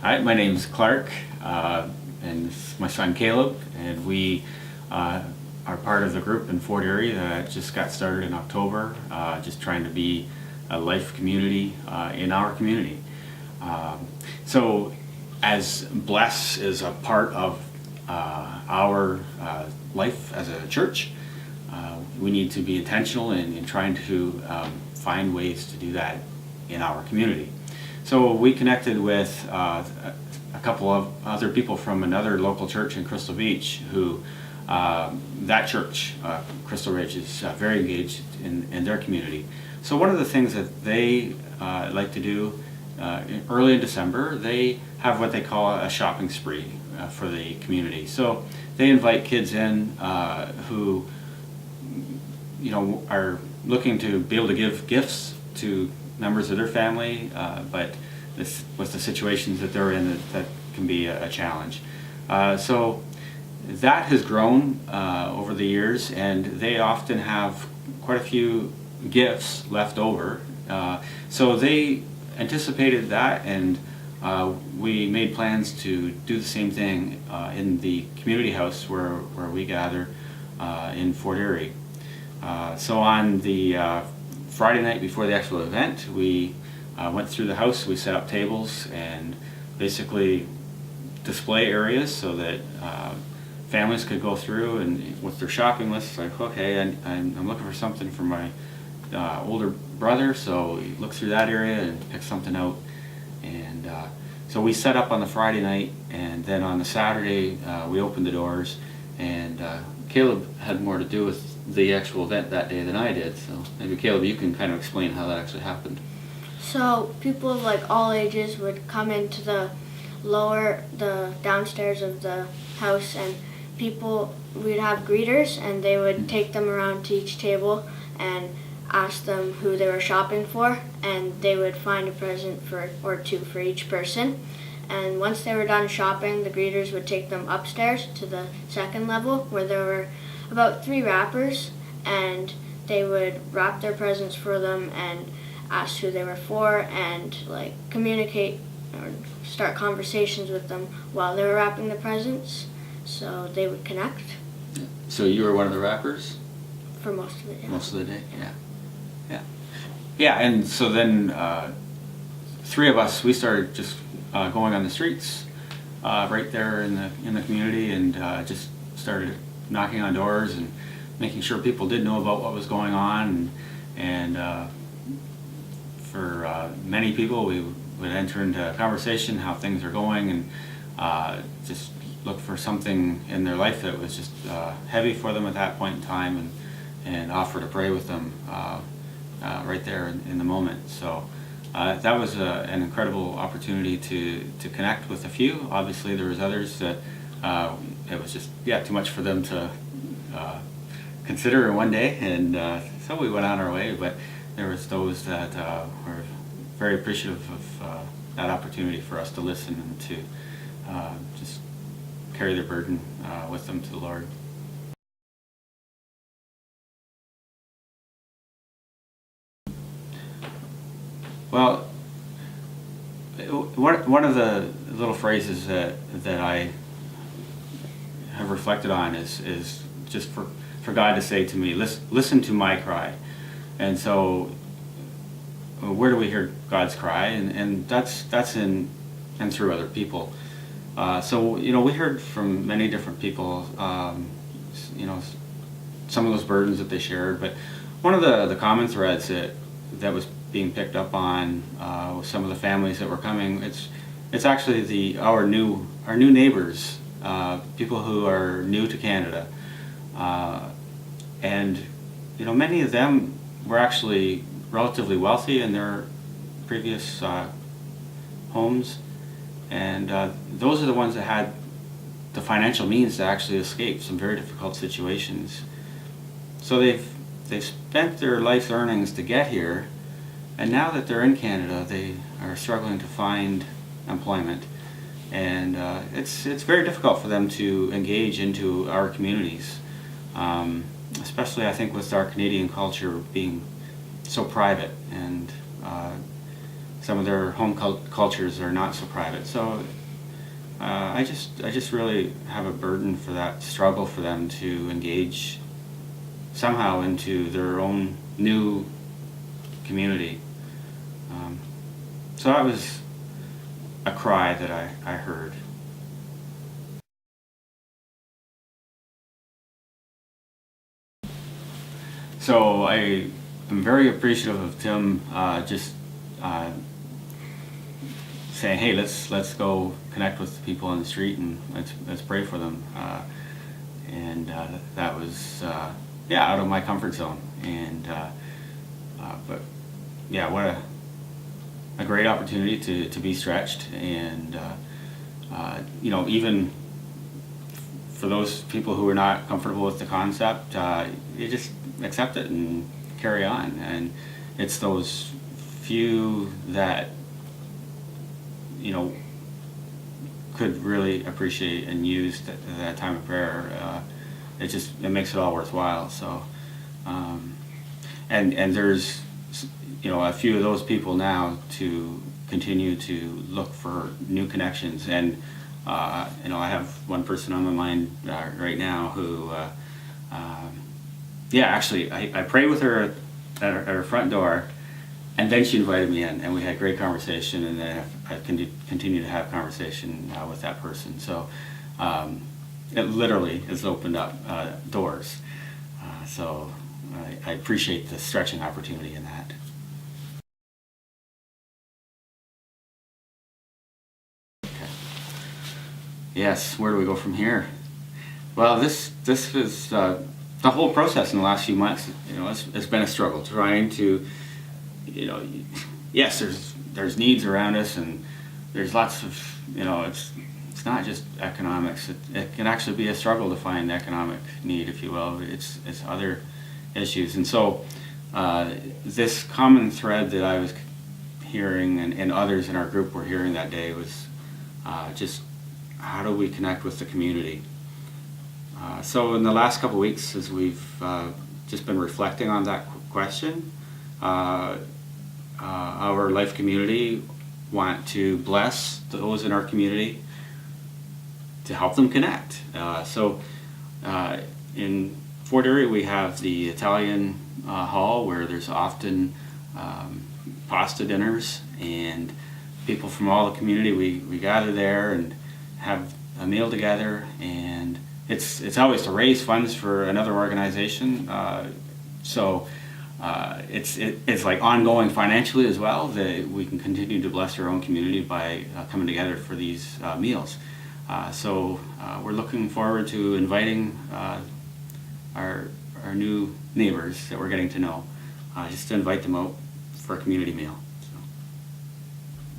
Hi, my name is Clark, and this is my son Caleb, and we are part of the group in Fort Erie that just got started in October, just trying to be a life community in our community. So as Bless is a part of our life as a church, we need to be intentional in trying to find ways to do that in our community. So we connected with a couple of other people from another local church in Crystal Beach who, that church, Crystal Ridge, is very engaged in their community. So one of the things that they like to do early in December, they have what they call a shopping spree for the community. So they invite kids in who are looking to be able to give gifts to members of their family, but with the situations that they're in, that can be a challenge. So that has grown over the years, and they often have quite a few gifts left over. So they anticipated that, and we made plans to do the same thing in the community house where we gather in Fort Erie. So on the Friday night before the actual event, we went through the house. We set up tables and basically display areas so that families could go through and with their shopping lists, like, okay, I'm looking for something for my older brother, so you look through that area and pick something out. And so we set up on the Friday night, and then on the Saturday we opened the doors, and Caleb had more to do with the actual event that day than I did, so maybe Caleb, you can kind of explain how that actually happened. So people of like all ages would come into the downstairs of the house, and we'd have greeters, and they would take them around to each table and ask them who they were shopping for, and they would find a present or two for each person. And once they were done shopping, the greeters would take them upstairs to the second level where there were about 3 wrappers, and they would wrap their presents for them and ask who they were for, and like communicate or start conversations with them while they were wrapping the presents, so they would connect. So you were one of the wrappers? For most of it, yeah. Most of the day, yeah. And so then 3 of us, we started just going on the streets right there in the community, and just started knocking on doors and making sure people did know about what was going on. And for many people, we would enter into a conversation how things are going, and just look for something in their life that was just heavy for them at that point in time, and offer to pray with them right there in the moment. So that was an incredible opportunity to connect with a few. Obviously there was others that it was just too much for them to consider in one day, and so we went on our way. But there was those that were very appreciative of that opportunity for us to listen and to just carry their burden with them to the Lord. Well, one of the little phrases that I have reflected on is just for God to say to me, listen to my cry. And so where do we hear God's cry? And that's in and through other people. So we heard from many different people, some of those burdens that they shared, but one of the common threads that was being picked up on with some of the families that were coming, it's actually our new neighbors, people who are new to Canada, and many of them were actually relatively wealthy in their previous homes, and those are the ones that had the financial means to actually escape some very difficult situations. So they've spent their life's earnings to get here, and now that they're in Canada, they are struggling to find employment, and it's very difficult for them to engage into our communities, especially I think with our Canadian culture being so private, and some of their home cultures are not so private. So I just really have a burden for that struggle for them to engage somehow into their own new community. So that was a cry that I heard. So I am very appreciative of Tim just saying, "Hey, let's go connect with the people on the street and let's pray for them." And that was out of my comfort zone. And but yeah, what a great opportunity to be stretched, and even for those people who are not comfortable with the concept, you just accept it and carry on. And it's those few that could really appreciate and use that time of prayer. It makes it all worthwhile. So and there's a few of those people now to continue to look for new connections. And I have one person on my mind right now who actually I prayed with her at her front door, and then she invited me in, and we had a great conversation, and then I continue to have conversation with that person. So it literally has opened up doors. So I appreciate the stretching opportunity in that. Okay. Yes, where do we go from here? Well, this is the whole process in the last few months. It's been a struggle trying to, yes, there's needs around us, and there's lots of, it's not just economics. It can actually be a struggle to find economic need, if you will. It's other issues. And so this common thread that I was hearing, and others in our group were hearing that day, was just how do we connect with the community? So in the last couple of weeks, as we've just been reflecting on that question, our life community want to bless those in our community to help them connect. So in Fort Erie, we have the Italian hall where there's often pasta dinners, and people from all the community, we gather there and have a meal together, and it's always to raise funds for another organization. So it's like ongoing financially as well, that we can continue to bless our own community by coming together for these meals. So we're looking forward to inviting our new neighbors that we're getting to know, just to invite them out for a community meal.